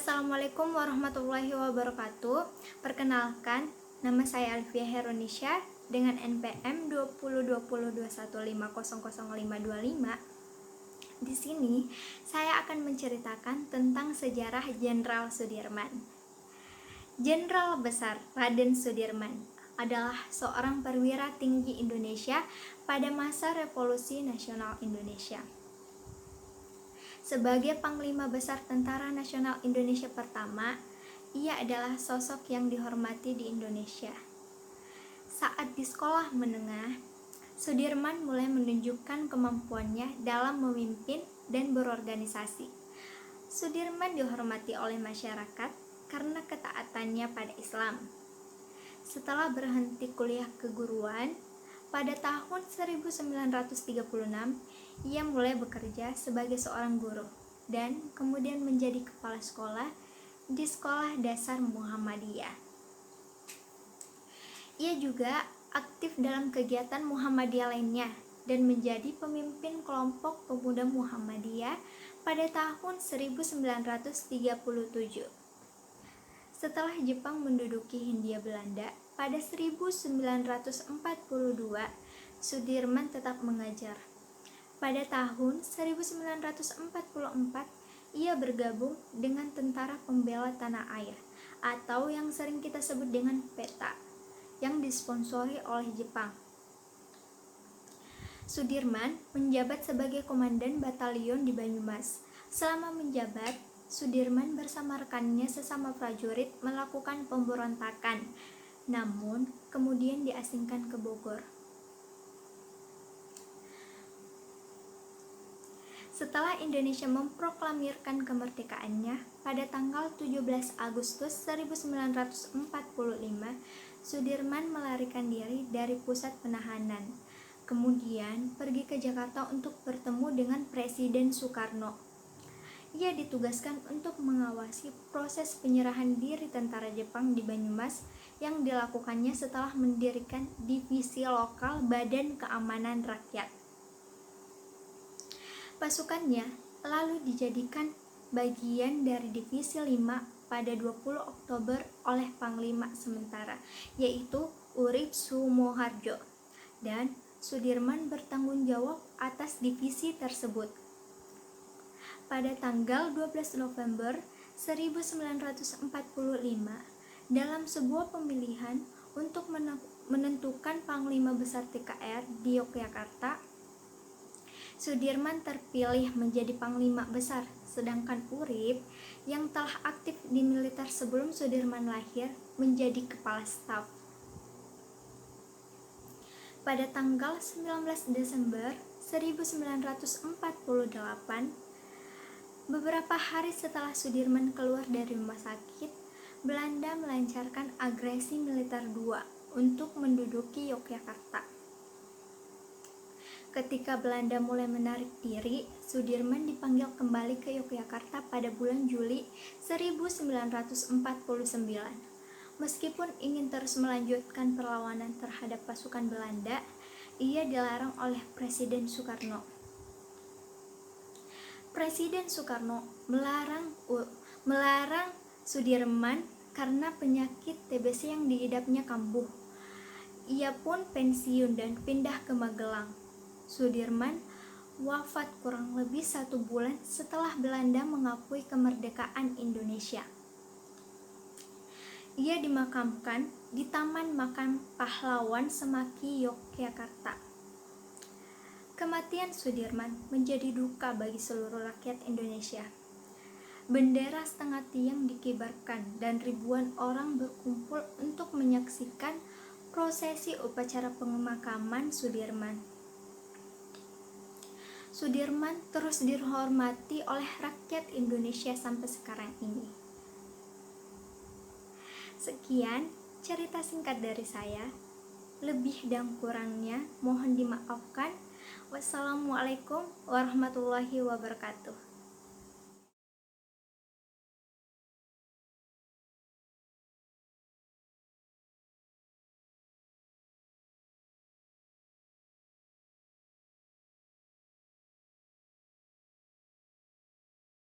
Assalamualaikum warahmatullahi wabarakatuh. Perkenalkan, nama saya Alfia Heronisha dengan NPM 20202150050525. Di sini saya akan menceritakan tentang sejarah Jenderal Sudirman. Jenderal Besar Raden Sudirman adalah seorang perwira tinggi Indonesia pada masa Revolusi Nasional Indonesia. Sebagai Panglima Besar Tentara Nasional Indonesia pertama, ia adalah sosok yang dihormati di Indonesia. Saat di sekolah menengah, Sudirman mulai menunjukkan kemampuannya dalam memimpin dan berorganisasi. Sudirman dihormati oleh masyarakat karena ketaatannya pada Islam. Setelah berhenti kuliah keguruan, pada tahun 1936, ia mulai bekerja sebagai seorang guru dan kemudian menjadi kepala sekolah di Sekolah Dasar Muhammadiyah. Ia juga aktif dalam kegiatan Muhammadiyah lainnya dan menjadi pemimpin kelompok pemuda Muhammadiyah pada tahun 1937. Setelah Jepang menduduki Hindia Belanda pada 1942, Sudirman tetap mengajar. Pada tahun 1944, ia bergabung dengan Tentara Pembela Tanah Air atau yang sering kita sebut dengan PETA yang disponsori oleh Jepang. Sudirman menjabat sebagai komandan batalion di Banyumas. Selama menjabat, Sudirman bersama rekannya sesama prajurit melakukan pemberontakan, namun kemudian diasingkan ke Bogor. Setelah Indonesia memproklamirkan kemerdekaannya pada tanggal 17 Agustus 1945, Sudirman melarikan diri dari pusat penahanan. Kemudian pergi ke Jakarta untuk bertemu dengan Presiden Soekarno. Ia ditugaskan untuk mengawasi proses penyerahan diri tentara Jepang di Banyumas yang dilakukannya setelah mendirikan divisi lokal Badan Keamanan Rakyat. Pasukannya lalu dijadikan bagian dari Divisi 5 pada 20 Oktober oleh Panglima sementara, yaitu Urip Sumoharjo, dan Sudirman bertanggung jawab atas divisi tersebut. Pada tanggal 12 November 1945, dalam sebuah pemilihan untuk menentukan Panglima Besar TKR di Yogyakarta, Sudirman terpilih menjadi Panglima Besar, sedangkan Urip yang telah aktif di militer sebelum Sudirman lahir menjadi Kepala Staf. Pada tanggal 19 Desember 1948, beberapa hari setelah Sudirman keluar dari rumah sakit, Belanda melancarkan agresi militer 2 untuk menduduki Yogyakarta. Ketika Belanda mulai menarik diri, Sudirman dipanggil kembali ke Yogyakarta pada bulan Juli 1949. Meskipun ingin terus melanjutkan perlawanan terhadap pasukan Belanda, ia dilarang oleh Presiden Soekarno. Presiden Soekarno melarang Sudirman karena penyakit TBC yang diidapnya kambuh. Ia pun pensiun dan pindah ke Magelang. Sudirman wafat kurang lebih 1 bulan setelah Belanda mengakui kemerdekaan Indonesia. Ia dimakamkan di Taman Makam Pahlawan Semaki, Yogyakarta. Kematian Sudirman menjadi duka bagi seluruh rakyat Indonesia. Bendera setengah tiang dikibarkan dan ribuan orang berkumpul untuk menyaksikan prosesi upacara pemakaman Sudirman. Sudirman terus dihormati oleh rakyat Indonesia sampai sekarang ini. Sekian cerita singkat dari saya. Lebih dan kurangnya mohon dimaafkan. Wassalamualaikum warahmatullahi wabarakatuh.